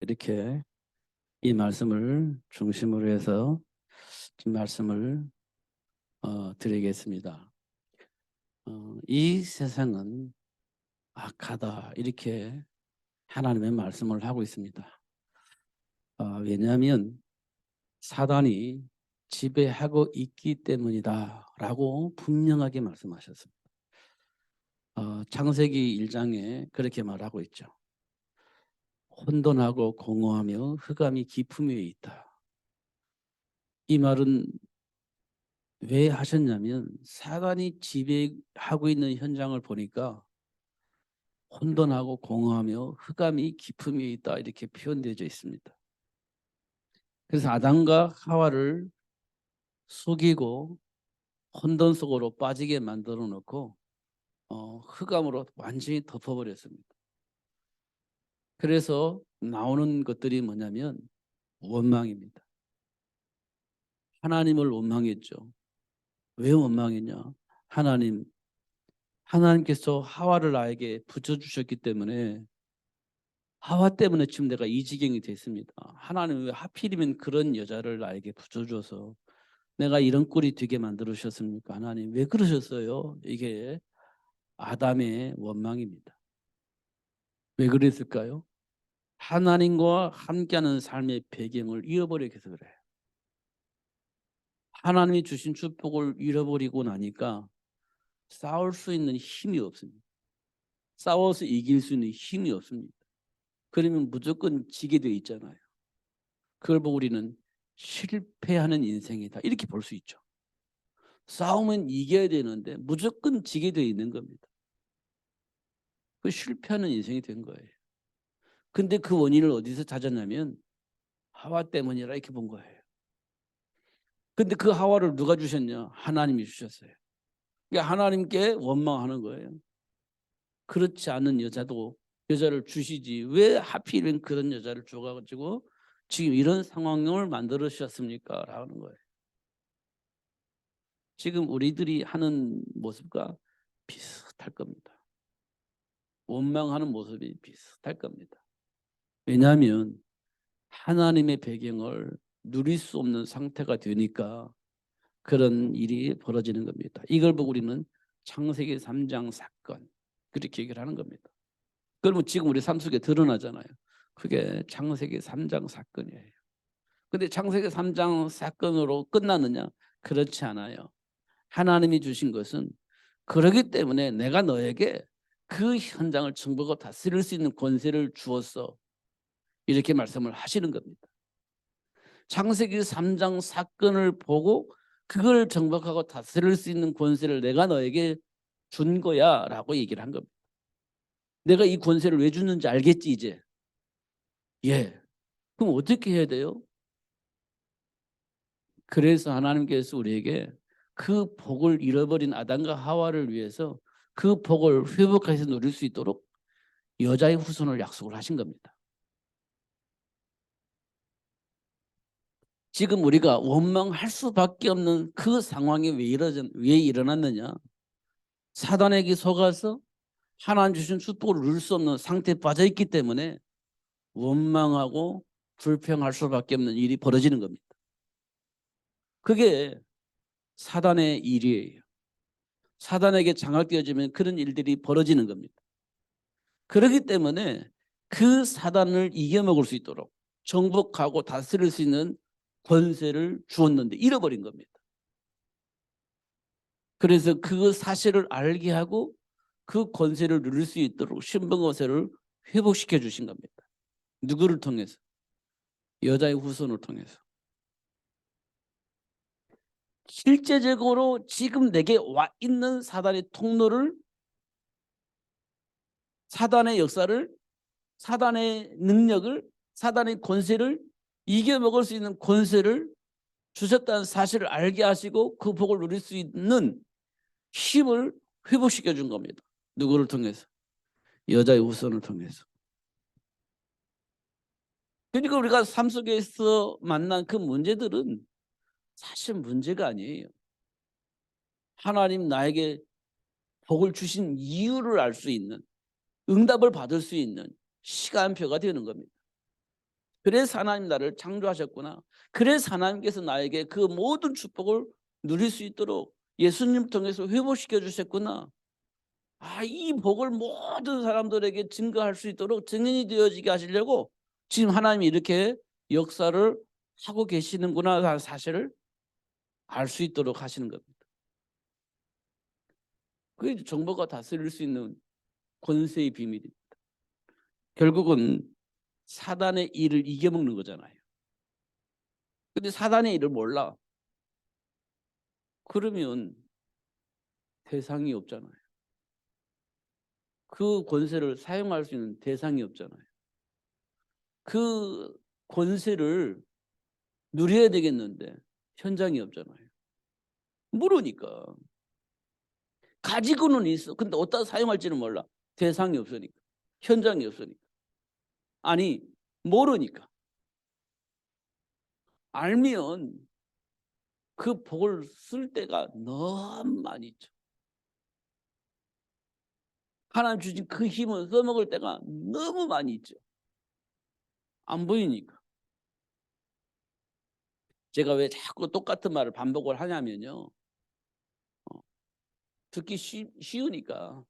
이렇게 이 말씀을 중심으로 해서 말씀을 드리겠습니다. 이 세상은 악하다 이렇게 하나님의 말씀을 하고 있습니다. 왜냐하면 사단이 지배하고 있기 때문이다 라고 분명하게 말씀하셨습니다. 창세기 1장에 그렇게 말하고 있죠. 혼돈하고 공허하며 흑암이 깊음 위에 있다. 이 말은 왜 하셨냐면 사단이 지배하고 있는 현장을 보니까 혼돈하고 공허하며 흑암이 깊음 위에 있다 이렇게 표현되어 있습니다. 그래서 아담과 하와를 속이고 혼돈 속으로 빠지게 만들어 놓고 흑암으로 완전히 덮어버렸습니다. 그래서 나오는 것들이 뭐냐면 원망입니다. 하나님을 원망했죠. 왜 원망했냐? 하나님께서 하와를 나에게 붙여주셨기 때문에 하와 때문에 지금 내가 이 지경이 됐습니다. 하나님 왜 하필이면 그런 여자를 나에게 붙여줘서 내가 이런 꼴이 되게 만들으셨습니까? 하나님 왜 그러셨어요? 이게 아담의 원망입니다. 왜 그랬을까요? 하나님과 함께하는 삶의 배경을 잃어버리게 해서 그래요. 하나님이 주신 축복을 잃어버리고 나니까 싸울 수 있는 힘이 없습니다. 싸워서 이길 수 있는 힘이 없습니다. 그러면 무조건 지게 돼 있잖아요. 그걸 보고 우리는 실패하는 인생이다 이렇게 볼 수 있죠. 싸우면 이겨야 되는데 무조건 지게 돼 있는 겁니다. 그 실패하는 인생이 된 거예요. 근데 그 원인을 어디서 찾았냐면 하와 때문이라 이렇게 본 거예요. 근데 그 하와를 누가 주셨냐? 하나님이 주셨어요. 그러니까 하나님께 원망하는 거예요. 그렇지 않은 여자를 주시지 왜 하필이면 그런 여자를 줘가지고 지금 이런 상황을 만들어 주셨습니까? 라는 거예요. 지금 우리들이 하는 모습과 비슷할 겁니다. 원망하는 모습이 비슷할 겁니다. 왜냐하면 하나님의 배경을 누릴 수 없는 상태가 되니까 그런 일이 벌어지는 겁니다. 이걸 보고 우리는 창세기 3장 사건 그렇게 얘기를 하는 겁니다. 그러면 지금 우리 삶 속에 드러나잖아요. 그게 창세기 3장 사건이에요. 근데 창세기 3장 사건으로 끝났느냐? 그렇지 않아요. 하나님이 주신 것은 그러기 때문에 내가 너에게 그 현장을 정복하고 다스릴 수 있는 권세를 주었어. 이렇게 말씀을 하시는 겁니다. 창세기 3장 사건을 보고 그걸 정복하고 다스릴 수 있는 권세를 내가 너에게 준 거야 라고 얘기를 한 겁니다. 내가 이 권세를 왜 주는지 알겠지 이제? 예. 그럼 어떻게 해야 돼요? 그래서 하나님께서 우리에게 그 복을 잃어버린 아담과 하와를 위해서 그 복을 회복해서 누릴 수 있도록 여자의 후손을 약속을 하신 겁니다. 지금 우리가 원망할 수밖에 없는 그 상황이 왜 일어났느냐? 사단에게 속아서 하나님 주신 축복을 누릴 수 없는 상태에 빠져 있기 때문에 원망하고 불평할 수밖에 없는 일이 벌어지는 겁니다. 그게 사단의 일이에요. 사단에게 장악되어지면 그런 일들이 벌어지는 겁니다. 그렇기 때문에 그 사단을 이겨먹을 수 있도록 정복하고 다스릴 수 있는 권세를 주었는데 잃어버린 겁니다. 그래서 그 사실을 알게 하고 그 권세를 누릴 수 있도록 신분권세를 회복시켜 주신 겁니다. 누구를 통해서? 여자의 후손을 통해서. 실제적으로 지금 내게 와 있는 사단의 통로를 사단의 역사를 사단의 능력을 사단의 권세를 이겨먹을 수 있는 권세를 주셨다는 사실을 알게 하시고 그 복을 누릴 수 있는 힘을 회복시켜 준 겁니다. 누구를 통해서? 여자의 후손을 통해서. 그러니까 우리가 삶 속에서 만난 그 문제들은 사실 문제가 아니에요. 하나님 나에게 복을 주신 이유를 알 수 있는 응답을 받을 수 있는 시간표가 되는 겁니다. 그래서 하나님 나를 창조하셨구나. 그래서 하나님께서 나에게 그 모든 축복을 누릴 수 있도록 예수님 통해서 회복시켜 주셨구나. 이 복을 모든 사람들에게 증거할 수 있도록 증인이 되어지게 하시려고 지금 하나님이 이렇게 역사를 하고 계시는구나 하는 사실을 알 수 있도록 하시는 겁니다. 그게 정보가 다스릴 수 있는 권세의 비밀입니다. 결국은 사단의 일을 이겨먹는 거잖아요. 근데 사단의 일을 몰라. 그러면 대상이 없잖아요. 그 권세를 사용할 수 있는 대상이 없잖아요. 그 권세를 누려야 되겠는데 현장이 없잖아요. 모르니까. 가지고는 있어. 근데 어디다 사용할지는 몰라. 대상이 없으니까. 현장이 없으니까. 아니, 모르니까. 알면 그 복을 쓸 때가 너무 많이 있죠. 하나님 주신 그 힘을 써먹을 때가 너무 많이 있죠. 안 보이니까. 제가 왜 자꾸 똑같은 말을 반복을 하냐면요. 듣기 쉬우니까.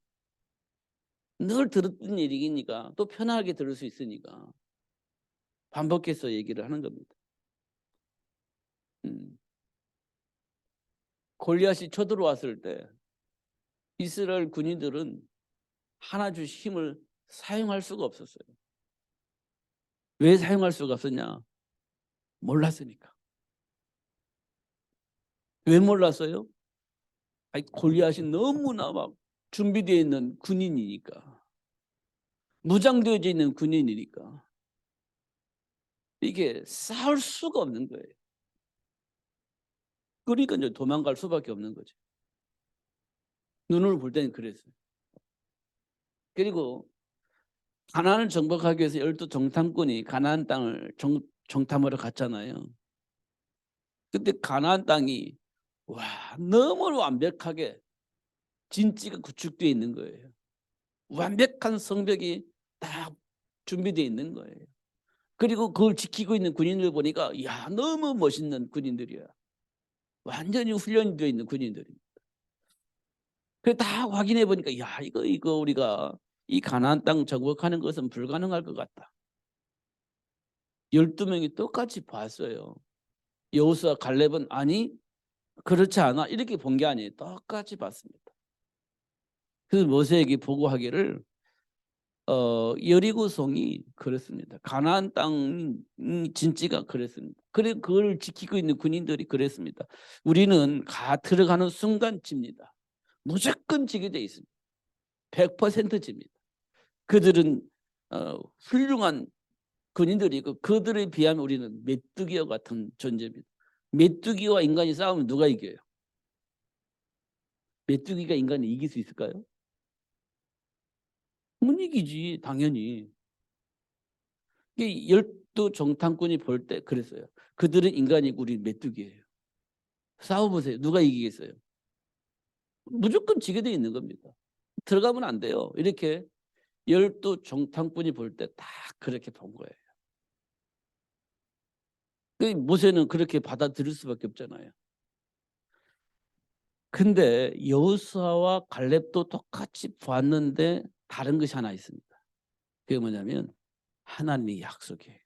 늘 들었던 얘기니까 또 편하게 들을 수 있으니까 반복해서 얘기를 하는 겁니다. 골리앗이 쳐들어왔을 때 이스라엘 군인들은 하나 주신 힘을 사용할 수가 없었어요. 왜 사용할 수가 없었냐? 몰랐으니까. 왜 몰랐어요? 골리앗이 너무나 막 준비되어 있는 군인이니까. 무장되어 있는 군인이니까. 이게 싸울 수가 없는 거예요. 그러니까 이제 도망갈 수밖에 없는 거죠. 눈을 볼 때는 그랬어요. 그리고 가나안을 정복하기 위해서 12 정탐꾼이 가나안 땅을 정탐하러 갔잖아요. 근데 가나안 땅이 너무 완벽하게 진지가 구축되어 있는 거예요. 완벽한 성벽이 딱 준비되어 있는 거예요. 그리고 그걸 지키고 있는 군인들 보니까 너무 멋있는 군인들이야. 완전히 훈련되어 있는 군인들입니다. 그래서 다 확인해 보니까 이거 우리가 이 가나안 땅 정복하는 것은 불가능할 것 같다. 12명이 똑같이 봤어요. 여호수아 갈렙은 아니 그렇지 않아 이렇게 본 게 아니에요. 똑같이 봤습니다. 그래서 모세에게 보고하기를 여리고성이 그랬습니다. 가나안 땅 진지가 그랬습니다. 그리고 그걸 지키고 있는 군인들이 그랬습니다. 우리는 들어가는 순간 집니다. 무조건 지게 돼 있습니다. 100% 집니다. 그들은 훌륭한 군인들이고 그들에 비하면 우리는 메뚜기와 같은 존재입니다. 메뚜기와 인간이 싸우면 누가 이겨요? 메뚜기가 인간을 이길 수 있을까요? 못 이기지 당연히. 12 정탐꾼이 볼 때 그랬어요. 그들은 인간이고 우리는 메뚜기예요. 싸워보세요. 누가 이기겠어요? 무조건 지게 돼 있는 겁니다. 들어가면 안 돼요. 이렇게 12 정탐꾼이 볼 때 다 그렇게 본 거예요. 모세는 그렇게 받아들일 수밖에 없잖아요. 근데 여호수아와 갈렙도 똑같이 봤는데 다른 것이 하나 있습니다. 그게 뭐냐면 하나님의 약속이에요.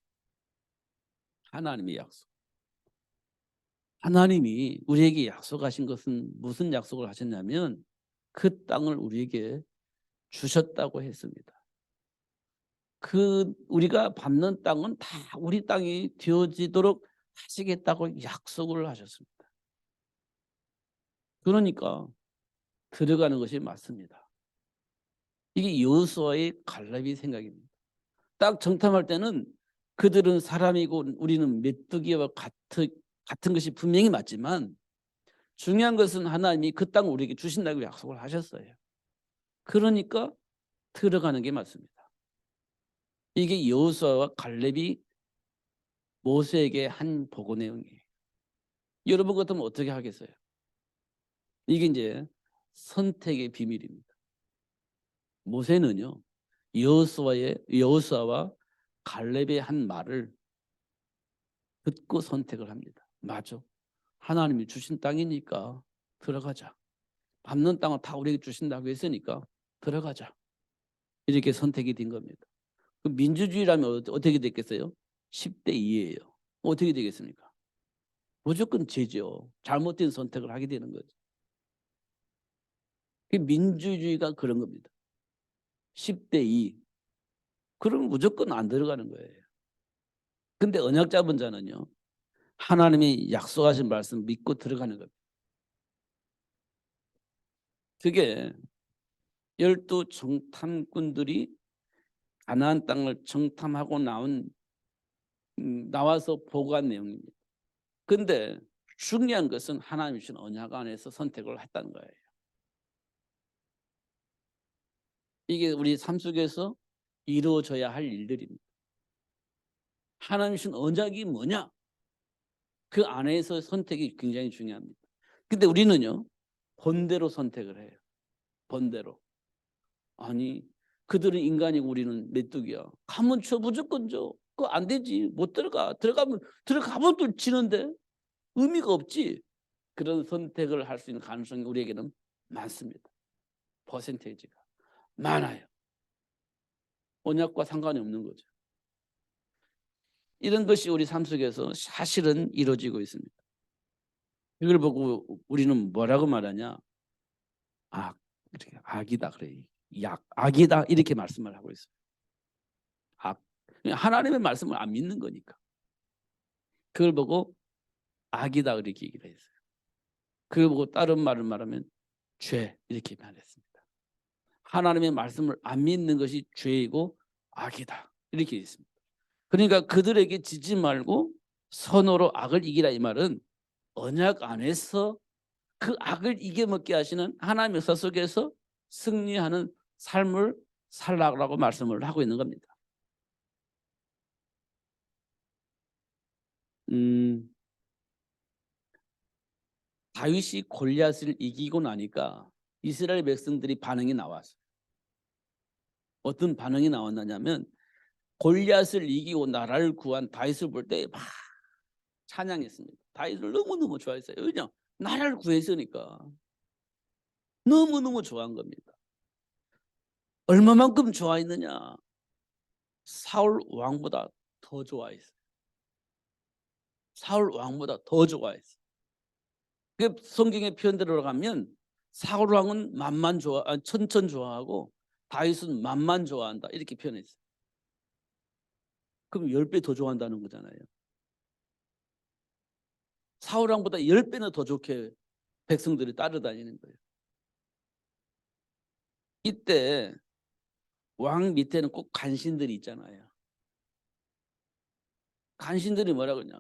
하나님의 약속. 하나님이 우리에게 약속하신 것은 무슨 약속을 하셨냐면 그 땅을 우리에게 주셨다고 했습니다. 우리가 받는 땅은 다 우리 땅이 되어지도록 하시겠다고 약속을 하셨습니다. 그러니까 들어가는 것이 맞습니다. 이게 여호수아의 갈렙의 생각입니다. 딱 정탐할 때는 그들은 사람이고 우리는 메뚜기와 같은 것이 분명히 맞지만 중요한 것은 하나님이 그 땅을 우리에게 주신다고 약속을 하셨어요. 그러니까 들어가는 게 맞습니다. 이게 여호수아와 갈렙이 모세에게 한 보고 내용이에요. 여러분 같으면 어떻게 하겠어요? 이게 이제 선택의 비밀입니다. 모세는요 여호수아와 갈렙의 한 말을 듣고 선택을 합니다. 맞아. 하나님이 주신 땅이니까 들어가자. 밟는 땅을 다 우리에게 주신다고 했으니까 들어가자. 이렇게 선택이 된 겁니다. 그 민주주의라면 어떻게 됐겠어요? 10대 2예요. 어떻게 되겠습니까? 무조건 죄죠. 잘못된 선택을 하게 되는 거죠. 민주주의가 그런 겁니다. 10대 2. 그러면 무조건 안 들어가는 거예요. 근데 언약 잡은 자는요. 하나님이 약속하신 말씀 믿고 들어가는 겁니다. 그게 12 정탐꾼들이 가나안 땅을 정탐하고 나와서 보고한 내용입니다. 근데 중요한 것은 하나님이 주신 언약 안에서 선택을 했다는 거예요. 이게 우리 삶 속에서 이루어져야 할 일들입니다. 하나님이 주신 언약이 뭐냐? 그 안에서 선택이 굉장히 중요합니다. 근데 우리는요. 본대로 선택을 해요. 본대로. 아니 그들은 인간이고 우리는 메뚜기야. 가면 줘 무조건 줘. 그거 안 되지. 못 들어가. 들어가면 또 지는데 의미가 없지. 그런 선택을 할 수 있는 가능성이 우리에게는 많습니다. 퍼센테이지가 많아요. 언약과 상관이 없는 거죠. 이런 것이 우리 삶 속에서 사실은 이루어지고 있습니다. 이걸 보고 우리는 뭐라고 말하냐? 악이다 그래. 악이다 이렇게 말씀을 하고 있어요. 악. 하나님의 말씀을 안 믿는 거니까. 그걸 보고 악이다 이렇게 얘기를 했어요. 그걸 보고 다른 말을 말하면 죄 이렇게 말했습니다. 하나님의 말씀을 안 믿는 것이 죄이고 악이다 이렇게 있습니다. 그러니까 그들에게 지지 말고 선으로 악을 이기라 이 말은 언약 안에서 그 악을 이겨먹게 하시는 하나님의 역사 속에서 승리하는 삶을 살라고 말씀을 하고 있는 겁니다. 다윗이 골리앗을 이기고 나니까 이스라엘 백성들이 반응이 나왔어요. 어떤 반응이 나왔느냐면 골리앗을 이기고 나라를 구한 다윗을 볼 때 막 찬양했습니다. 다윗을 너무너무 좋아했어요. 왜냐? 나라를 구했으니까. 너무너무 좋아한 겁니다. 얼마만큼 좋아했느냐? 사울 왕보다 더 좋아했어요. 사울 왕보다 더 좋아했어요. 그 성경의 표현대로 가면 사울 왕은 천천 좋아하고 다윗은 만만 좋아한다 이렇게 표현했어요. 그럼 10배 더 좋아한다는 거잖아요. 사울 왕보다 10배나 더 좋게 백성들이 따라다니는 거예요. 이때 왕 밑에는 꼭 간신들이 있잖아요. 간신들이 뭐라 그러냐?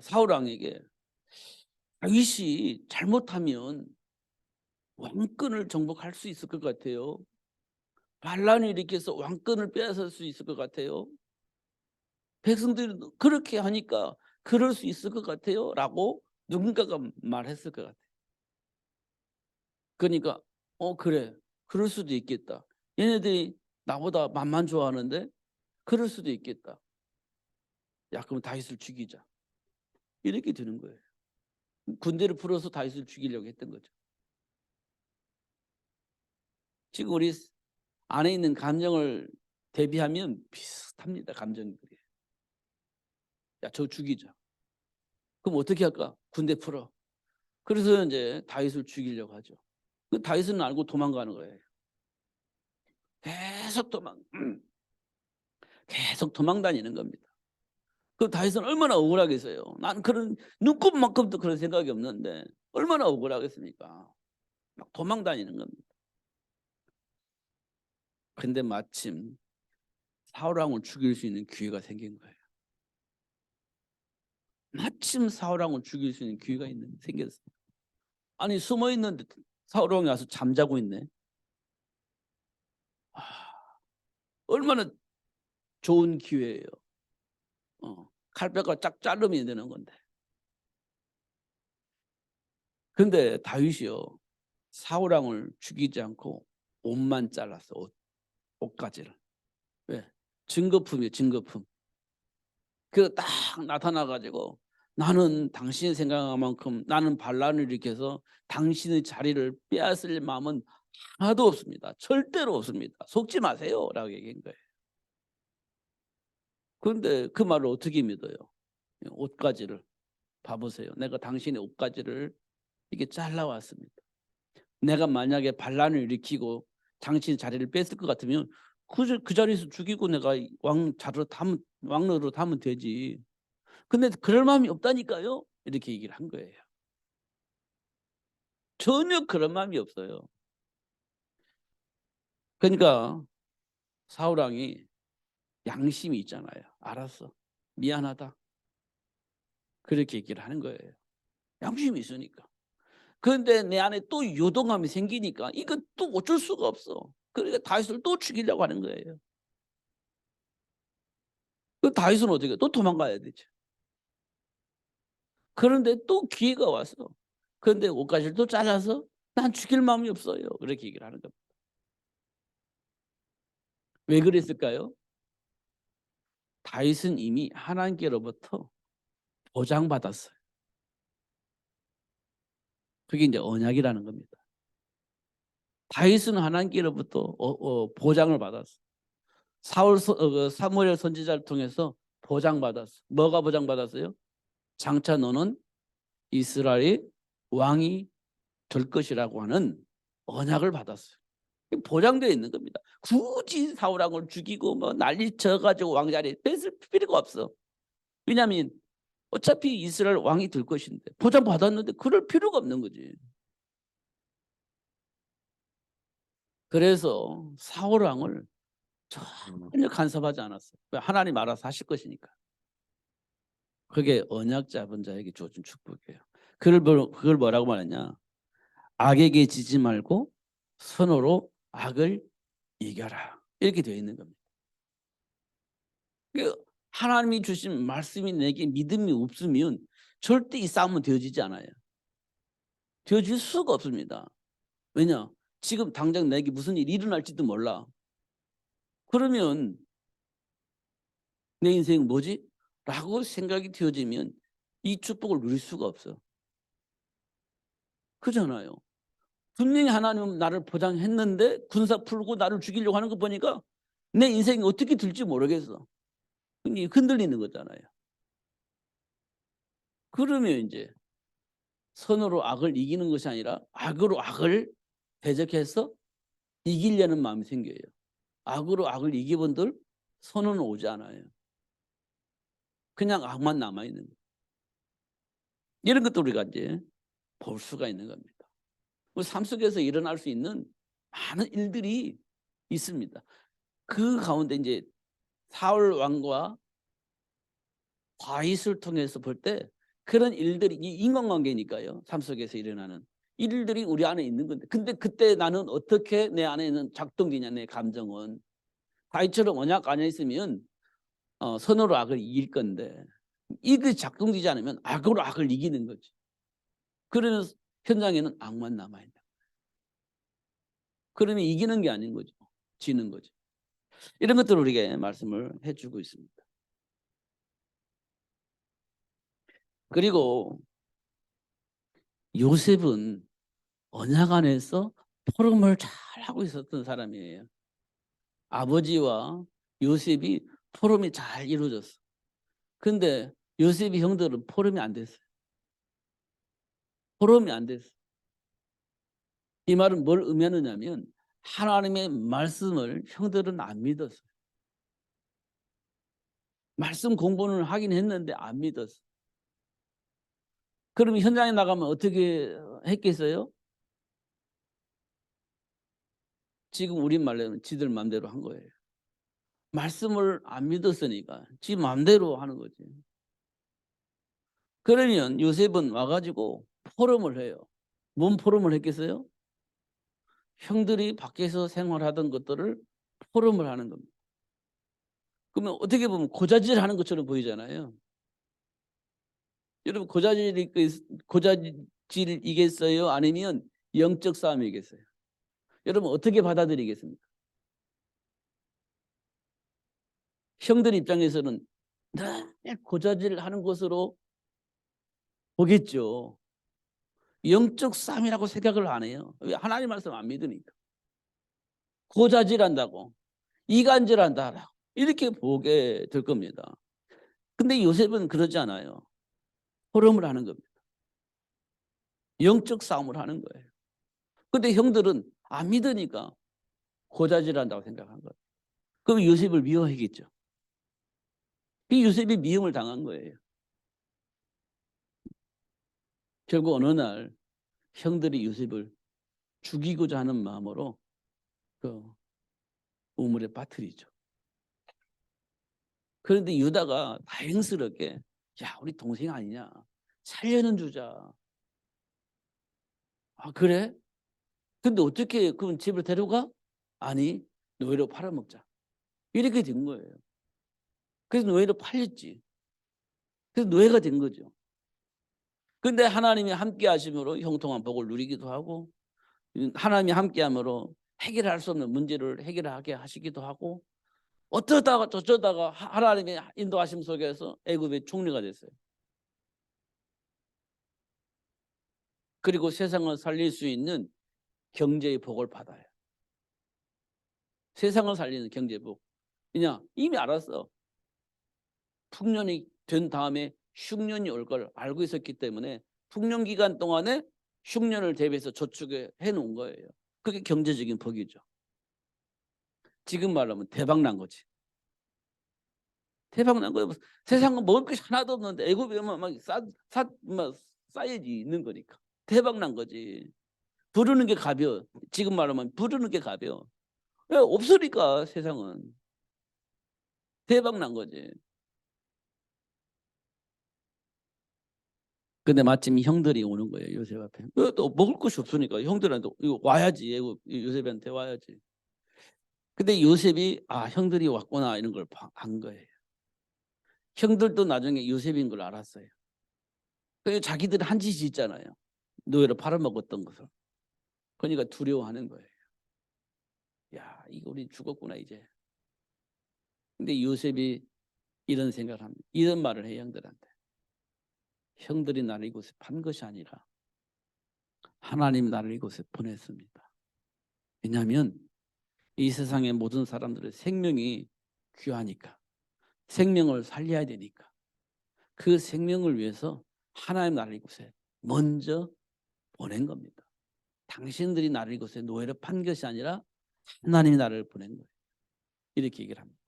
사울 왕에게 다윗이 잘못하면 왕권을 정복할 수 있을 것 같아요. 반란을 일으켜서 왕권을 빼앗을 수 있을 것 같아요. 백성들이 그렇게 하니까 그럴 수 있을 것 같아요. 라고 누군가가 말했을 것 같아요. 그러니까 그래. 그럴 수도 있겠다. 얘네들이 나보다 만만 좋아하는데 그럴 수도 있겠다. 야, 그럼 다윗을 죽이자. 이렇게 되는 거예요. 군대를 풀어서 다윗을 죽이려고 했던 거죠. 지금 우리 안에 있는 감정을 대비하면 비슷합니다. 감정들이. 야, 저 죽이자. 그럼 어떻게 할까? 군대 풀어. 그래서 이제 다윗을 죽이려고 하죠. 그 다윗은 알고 도망가는 거예요. 계속 도망 다니는 겁니다. 그 다윗은 얼마나 억울하겠어요. 난 그런 눈곱만큼도 그런 생각이 없는데 얼마나 억울하겠습니까? 막 도망 다니는 겁니다. 근데 마침 사울 왕을 죽일 수 있는 기회가 생긴 거예요. 마침 사울 왕을 죽일 수 있는 기회가 생겼어요. 아니 숨어 있는데 사울 왕이 와서 잠자고 있네. 얼마나 좋은 기회예요. 칼뼈가 쫙 자르면 되는 건데. 근데 다윗이요 사울 왕을 죽이지 않고 옷만 잘랐어. 옷가지를. 왜? 증거품이에요. 증거품. 그 딱 나타나 가지고 나는 당신이 생각한 만큼 나는 반란을 일으켜서 당신의 자리를 빼앗을 마음은 하나도 없습니다. 절대로 없습니다. 속지 마세요라고 얘기한 거예요. 그런데 그 말을 어떻게 믿어요? 옷가지를 봐보세요. 내가 당신의 옷가지를 이게 잘라왔습니다. 내가 만약에 반란을 일으키고 당신 자리를 뺐을 것 같으면 그 자리에서 죽이고 내가 왕로로 담으면 되지. 근데 그럴 마음이 없다니까요. 이렇게 얘기를 한 거예요. 전혀 그런 마음이 없어요. 그러니까 사울 왕이 양심이 있잖아요. 알았어. 미안하다. 그렇게 얘기를 하는 거예요. 양심이 있으니까. 그런데 내 안에 또 요동함이 생기니까 이거 또 어쩔 수가 없어. 그러니까 다윗을 또 죽이려고 하는 거예요. 그 다윗은 어떻게 또 도망가야 되죠. 그런데 또 기회가 왔어. 그런데 옷가지를 또 잘라서 난 죽일 마음이 없어요. 그렇게 얘기를 하는 겁니다. 왜 그랬을까요? 다윗은 이미 하나님께로부터 보장받았어요. 그게 이제 언약이라는 겁니다. 다윗은 하나님께로부터 보장을 받았어. 사무엘 선지자를 통해서 보장받았어. 뭐가 보장받았어요? 장차 너는 이스라엘의 왕이 될 것이라고 하는 언약을 받았어요. 보장되어 있는 겁니다. 굳이 사울 왕을 죽이고 뭐 난리 쳐가지고 왕자리에 뺏을 필요가 없어. 왜냐하면 어차피 이스라엘 왕이 될 것인데 보장받았는데 그럴 필요가 없는 거지. 그래서 사울 왕을 전혀 간섭하지 않았어요. 하나님 알아서 하실 것이니까. 그게 언약 잡은 자에게 주어진 축복이에요. 그걸 뭐라고 말하냐? 악에게 지지 말고 선으로 악을 이겨라. 이렇게 되어 있는 겁니다. 하나님이 주신 말씀이 내게 믿음이 없으면 절대 이 싸움은 되어지지 않아요. 되어질 수가 없습니다. 왜냐? 지금 당장 내게 무슨 일이 일어날지도 몰라. 그러면 내 인생 뭐지? 라고 생각이 되어지면 이 축복을 누릴 수가 없어. 그잖아요. 분명히 하나님은 나를 보장했는데 군사 풀고 나를 죽이려고 하는 거 보니까 내 인생이 어떻게 될지 모르겠어. 흔들리는 거잖아요. 그러면 이제 선으로 악을 이기는 것이 아니라 악으로 악을 대적해서 이기려는 마음이 생겨요. 악으로 악을 이기본들 선은 오지 않아요. 그냥 악만 남아있는 거예요. 이런 것도 우리가 이제 볼 수가 있는 겁니다. 삶 속에서 일어날 수 있는 많은 일들이 있습니다. 그 가운데 이제 사울 왕과 다윗을 통해서 볼 때 그런 일들이 인간관계니까요. 삶 속에서 일어나는 일들이 우리 안에 있는 건데 근데 그때 나는 어떻게 내 안에 있는 작동되냐 내 감정은 다윗처럼 언약 안에 있으면 선으로 악을 이길 건데 이게 작동되지 않으면 악으로 악을 이기는 거지. 그러면 현장에는 악만 남아있는 거예요. 그러면 이기는 게 아닌 거죠. 지는 거죠. 이런 것들을 우리에게 말씀을 해주고 있습니다. 그리고 요셉은 언약 안에서 포럼을 잘 하고 있었던 사람이에요. 아버지와 요셉이 포럼이 잘 이루어졌어. 근데 요셉이 형들은 포럼이 안 됐어요. 포럼이 안 됐어. 이 말은 뭘 의미하느냐면 하나님의 말씀을 형들은 안 믿었어요. 말씀 공부는 하긴 했는데 안 믿었어. 그러면 현장에 나가면 어떻게 했겠어요? 지금 우리 말로는 지들 마음대로 한 거예요. 말씀을 안 믿었으니까 지 마음대로 하는 거지. 그러면 요셉은 와가지고 포럼을 해요. 뭔 포럼을 했겠어요? 형들이 밖에서 생활하던 것들을 포럼을 하는 겁니다. 그러면 어떻게 보면 고자질 하는 것처럼 보이잖아요. 여러분 고자질이겠어요? 아니면 영적 싸움이겠어요? 여러분 어떻게 받아들이겠습니까? 형들 입장에서는 늘 고자질하는 것으로 보겠죠. 영적 싸움이라고 생각을 안 해요. 왜? 하나님 말씀 안 믿으니까. 고자질한다고, 이간질한다, 이렇게 보게 될 겁니다. 근데 요셉은 그러지 않아요. 호름을 하는 겁니다. 영적 싸움을 하는 거예요. 근데 형들은 안 믿으니까 고자질한다고 생각한 거예요. 그럼 요셉을 미워하겠죠. 이 요셉이 미움을 당한 거예요. 결국 어느 날 형들이 요셉을 죽이고자 하는 마음으로 그 우물에 빠뜨리죠. 그런데 유다가 다행스럽게, 야, 우리 동생 아니냐, 살려는 주자. 아, 그래? 근데 어떻게 그럼 집을 데려가? 아니, 노예로 팔아먹자. 이렇게 된 거예요. 그래서 노예로 팔렸지. 그래서 노예가 된 거죠. 근데 하나님이 함께 하심으로 형통한 복을 누리기도 하고, 하나님이 함께 함으로 해결할 수 없는 문제를 해결하게 하시기도 하고, 어쩌다가 저쩌다가 하나님의 인도하심 속에서 애굽의 총리가 됐어요. 그리고 세상을 살릴 수 있는 경제의 복을 받아요. 세상을 살리는 경제의 복. 그냥 이미 알았어. 풍년이 된 다음에 흉년이 올 걸 알고 있었기 때문에 풍년 기간 동안에 흉년을 대비해서 저축해 놓은 거예요. 그게 경제적인 복이죠. 지금 말하면 대박 난 거지. 대박 난 거예요. 세상은 먹을 것이 하나도 없는데 애굽에 막 쌓여지 있는 거니까. 대박 난 거지. 부르는 게 가벼워. 지금 말하면 부르는 게 가벼워. 없으니까 세상은. 대박 난 거지. 근데 마침 형들이 오는 거예요. 요셉 앞에. 또 먹을 것이 없으니까 형들한테 이거 와야지. 요셉한테 와야지. 근데 요셉이 형들이 왔구나 이런 걸 안 거예요. 형들도 나중에 요셉인 걸 알았어요. 그래서 자기들이 한 짓이 있잖아요. 노예로 팔아먹었던 것을. 그러니까 두려워하는 거예요. 야, 이거 우리 죽었구나 이제. 근데 요셉이 이런 생각을 합니다. 이런 말을 해요, 형들한테. 형들이 나를 이곳에 판 것이 아니라 하나님이 나를 이곳에 보냈습니다. 왜냐하면 이 세상의 모든 사람들의 생명이 귀하니까, 생명을 살려야 되니까, 그 생명을 위해서 하나님 나를 이곳에 먼저 보낸 겁니다. 당신들이 나를 이곳에 노예로 판 것이 아니라 하나님이 나를 보낸 거예요. 이렇게 얘기를 합니다.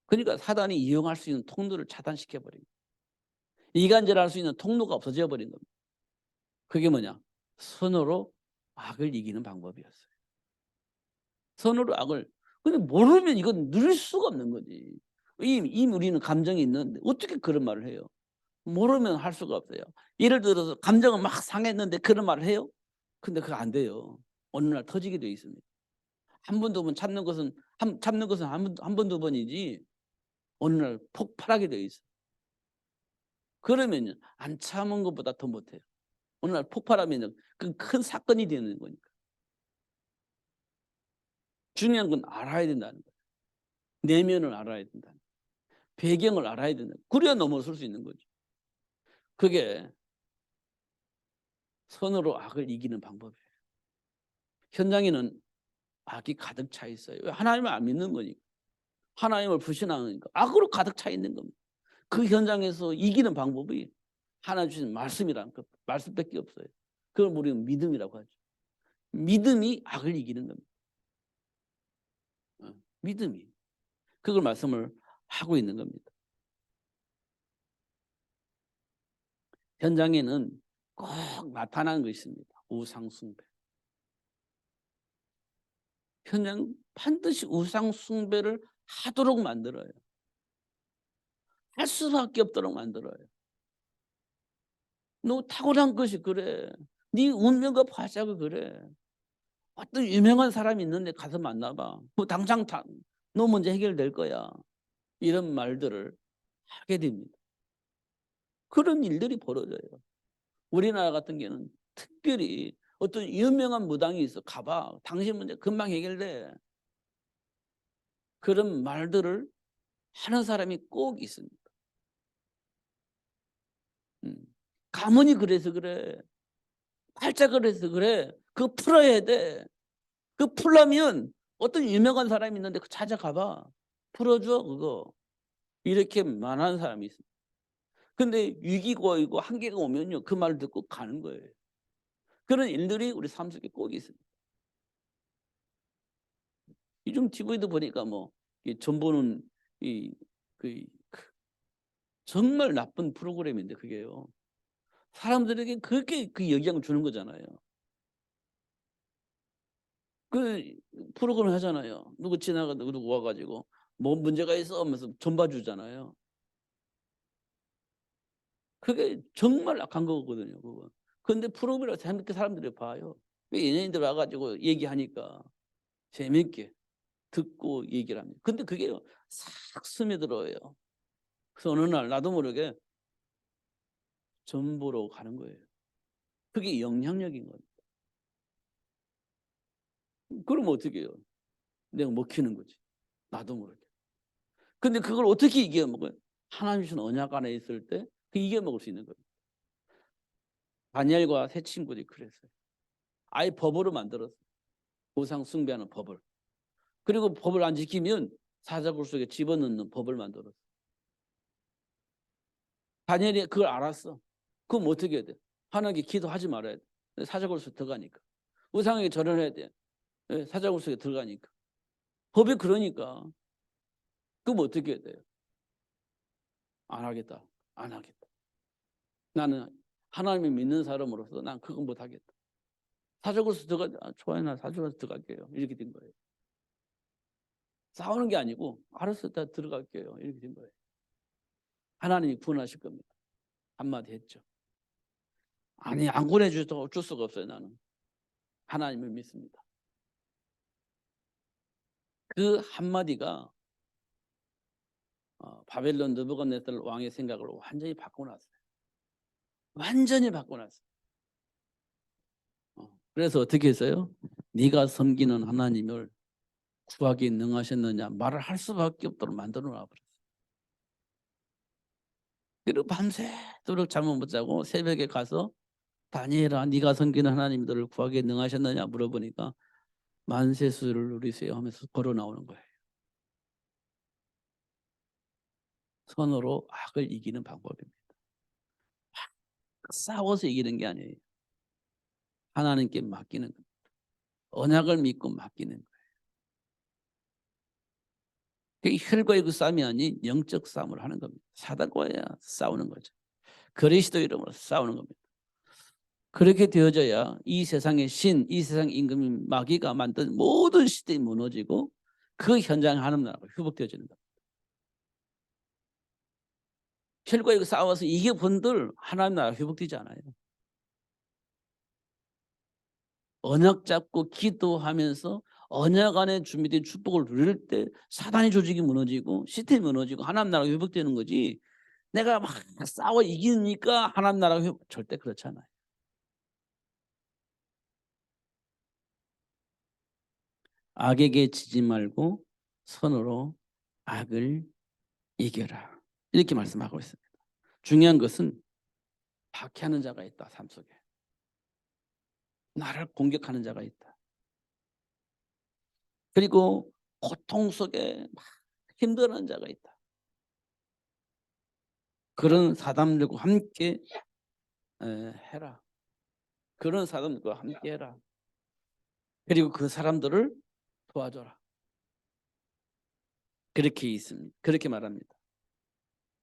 그러니까 사단이 이용할 수 있는 통로를 차단시켜 버린 거예요. 이간질할 수 있는 통로가 없어져 버린 겁니다. 그게 뭐냐? 선으로 악을 이기는 방법이었어요. 선으로 악을. 근데 모르면 이건 누릴 수가 없는 거지. 이미 우리는 감정이 있는데 어떻게 그런 말을 해요? 모르면 할 수가 없어요. 예를 들어서 감정은 막 상했는데 그런 말을 해요? 근데 그거 안 돼요. 어느 날 터지게 돼 있습니다. 한 번, 두 번 참는 것은 한 번, 두 번이지 어느 날 폭발하게 돼 있어. 그러면 안 참은 것보다 더 못해요. 어느 날 폭발하면 그 큰 사건이 되는 거니까. 중요한 건 알아야 된다는 거예요. 내면을 알아야 된다는 거예요. 배경을 알아야 된다는 거예요. 그래야 넘어설 수 있는 거죠. 그게 선으로 악을 이기는 방법이에요. 현장에는 악이 가득 차 있어요. 하나님을 안 믿는 거니까. 하나님을 불신하니까 악으로 가득 차 있는 겁니다. 그 현장에서 이기는 방법이 하나님 주신 말씀이란 그 말씀밖에 없어요. 그걸 우리는 믿음이라고 하죠. 믿음이 악을 이기는 겁니다. 믿음이. 그걸 말씀을 하고 있는 겁니다. 현장에는 꼭 나타나는 것이 있습니다. 우상숭배. 현장 반드시 우상숭배를 하도록 만들어요. 할 수밖에 없도록 만들어요. 너 탁월한 것이 그래. 네 운명과 발자가 그래. 어떤 유명한 사람이 있는데 가서 만나봐. 뭐 당장 너 먼저 해결될 거야. 이런 말들을 하게 됩니다. 그런 일들이 벌어져요. 우리나라 같은 경우는 특별히 어떤 유명한 무당이 있어. 가봐. 당신 문제 금방 해결돼. 그런 말들을 하는 사람이 꼭 있습니다. 가문이 그래서 그래. 팔자 그래서 그래. 그거 풀어야 돼. 그 풀려면 어떤 유명한 사람이 있는데 그 찾아가봐. 풀어줘 그거. 이렇게 말하는 사람이 있습니다. 근데 위기가 있고 한계가 오면요 그 말 듣고 가는 거예요. 그런 일들이 우리 삶 속에 꼭 있습니다. 요즘 TV도 보니까 뭐 전 보는 그 정말 나쁜 프로그램인데 그게요. 사람들에게 그렇게 그 영향을 주는 거잖아요. 그 프로그램 하잖아요. 누구 지나가 누구 와 가지고 "뭐 문제가 있어?" 하면서 전 봐주잖아요. 그게 정말 악한 거거든요 그건. 근데 프로그램을 재밌게 사람들이 봐요. 그 연예인들 와 가지고 얘기하니까 재밌게 듣고 얘기를 합니다. 근데 그게요 싹 스며들어요. 그래서 어느 날 나도 모르게 전 보러 가는 거예요. 그게 영향력인 거예요. 그러면 어떻게 해요? 내가 먹히는 거지. 나도 모르게. 근데 그걸 어떻게 이겨먹어요? 하나님 주신 언약 안에 있을 때 그 이겨먹을 수 있는 거예요. 다니엘과 세 친구들이 그랬어요. 아예 법으로 만들었어요. 우상 숭배하는 법을. 그리고 법을 안 지키면 사자굴 속에 집어넣는 법을 만들었어요. 다니엘이 그걸 알았어. 그럼 어떻게 해야 돼? 하나님께 기도하지 말아야 돼. 사자굴 속에 들어가니까. 우상에게 절을 해야 돼. 사자굴 속에 들어가니까. 법이 그러니까. 그럼 어떻게 해야 돼요? 안 하겠다. 안 하겠다. 나는 하나님을 믿는 사람으로서 난 그건 못 하겠다. 사적으로 들어가 좋아요. 나 사적으로 들어갈게요. 이렇게 된 거예요. 싸우는 게 아니고 알았어. 다 들어갈게요. 이렇게 된 거예요. 하나님이 구원하실 겁니다. 한마디 했죠. 아니 안 구원해 주셔도 어쩔 수가 없어요. 나는 하나님을 믿습니다. 그 한마디가 바벨론 느부갓네살 왕의 생각을 완전히 바꿔놨어요. 완전히 바꿔놨어요. 그래서 어떻게 했어요? 네가 섬기는 하나님을 구하기 능하셨느냐 말을 할 수밖에 없도록 만들어 놔버렸어요. 그리고 밤새도록 잠을 못 자고 새벽에 가서 다니엘아 네가 섬기는 하나님들을 구하기에 능하셨느냐 물어보니까 만세수를 누리세요 하면서 걸어 나오는 거예요. 선으로 악을 이기는 방법입니다. 싸워서 이기는 게 아니에요. 하나님께 맡기는 겁니다. 언약을 믿고 맡기는 거예요. 그게 혈과의 그 싸움이 아닌 영적 싸움을 하는 겁니다. 사단과야 싸우는 거죠. 그리스도 이름으로 싸우는 겁니다. 그렇게 되어져야 이 세상의 신, 이 세상 임금인 마귀가 만든 모든 시대이 무너지고 그 현장에 하나님 나라가 회복되어지는 겁니다. 혈과 싸워서 이겨본들 하나님 나라 회복되지 않아요. 언약 잡고 기도하면서 언약 안에 준비된 축복을 누릴 때 사단의 조직이 무너지고 시스템이 무너지고 하나님 나라가 회복되는 거지. 내가 막 싸워 이기니까 하나님 나라가 회복 절대 그렇지 않아요. 악에게 지지 말고 선으로 악을 이겨라. 이렇게 말씀하고 있습니다. 중요한 것은 박해하는 자가 있다. 삶 속에. 나를 공격하는 자가 있다. 그리고 고통 속에 막 힘들어하는 자가 있다. 그런 사람들과 함께 해라. 그런 사람들과 함께 해라. 그리고 그 사람들을 도와줘라. 그렇게 있습니다. 그렇게 말합니다.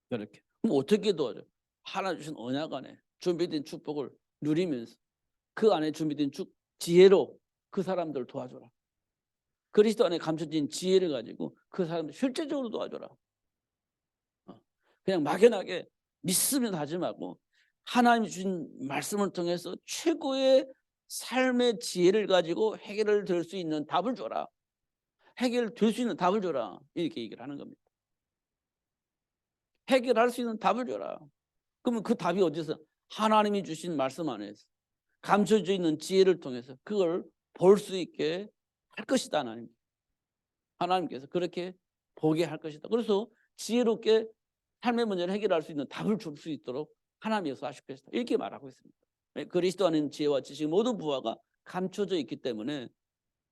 그렇게. 그럼 어떻게 도와줘? 하나 주신 언약 안에 준비된 축복을 누리면서 그 안에 준비된 지혜로 그 사람들을 도와줘라. 그리스도 안에 감춰진 지혜를 가지고 그 사람들 실제적으로 도와줘라. 그냥 막연하게 믿으면 하지 말고 하나님이 주신 말씀을 통해서 최고의 삶의 지혜를 가지고 해결을 될 수 있는 답을 줘라. 해결될 수 있는 답을 줘라. 이렇게 얘기를 하는 겁니다. 해결할 수 있는 답을 줘라. 그러면 그 답이 어디서? 하나님이 주신 말씀 안에서 감춰져 있는 지혜를 통해서 그걸 볼 수 있게 할 것이다. 하나님께서 그렇게 보게 할 것이다. 그래서 지혜롭게 삶의 문제를 해결할 수 있는 답을 줄 수 있도록 하나님이 역사하실 것이다. 이렇게 말하고 있습니다. 그리스도 안에 지혜와 지식 모든 부하가 감춰져 있기 때문에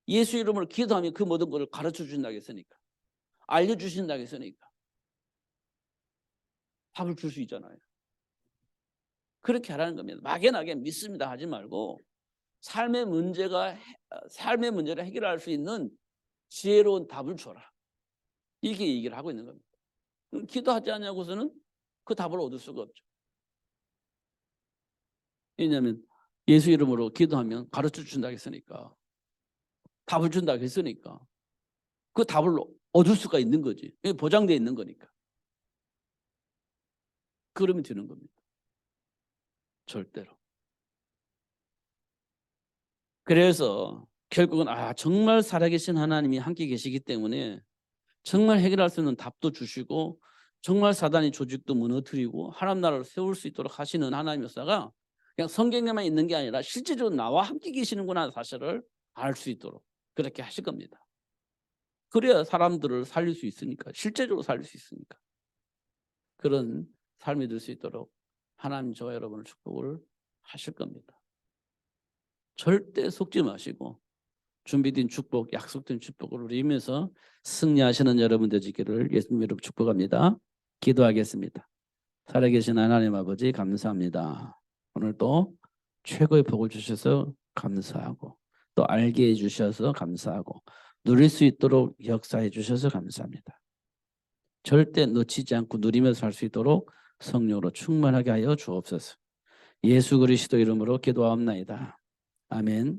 예수 이름으로 기도하면 그 모든 것을 가르쳐 주신다고 했으니까, 알려주신다고 했으니까 답을 줄 수 있잖아요. 그렇게 하라는 겁니다. 막연하게 믿습니다 하지 말고 삶의 문제를 해결할 수 있는 지혜로운 답을 줘라. 이렇게 얘기를 하고 있는 겁니다. 기도하지 않냐고서는 그 답을 얻을 수가 없죠. 왜냐하면 예수 이름으로 기도하면 가르쳐 준다고 했으니까, 답을 준다고 했으니까 그 답을 얻을 수가 있는 거지. 보장되어 있는 거니까. 그러면 되는 겁니다. 절대로. 그래서 결국은 정말 살아계신 하나님이 함께 계시기 때문에 정말 해결할 수 있는 답도 주시고 정말 사단의 조직도 무너뜨리고 하나님 나라를 세울 수 있도록 하시는 하나님 역사가 그냥 성경에만 있는 게 아니라 실제적으로 나와 함께 계시는구나 사실을 알 수 있도록 그렇게 하실 겁니다. 그래야 사람들을 살릴 수 있으니까, 실제적으로 살릴 수 있으니까. 그런 삶이 될 수 있도록 하나님 저와 여러분을 축복을 하실 겁니다. 절대 속지 마시고 준비된 축복, 약속된 축복을 누리면서 승리하시는 여러분 되시기를 예수님 이름으로 축복합니다. 기도하겠습니다. 살아계신 하나님 아버지 감사합니다. 오늘도 최고의 복을 주셔서 감사하고 또 알게 해주셔서 감사하고 누릴 수 있도록 역사해 주셔서 감사합니다. 절대 놓치지 않고 누리면서 살 수 있도록 성령으로 충만하게 하여 주옵소서. 예수 그리스도 이름으로 기도하옵나이다. 아멘.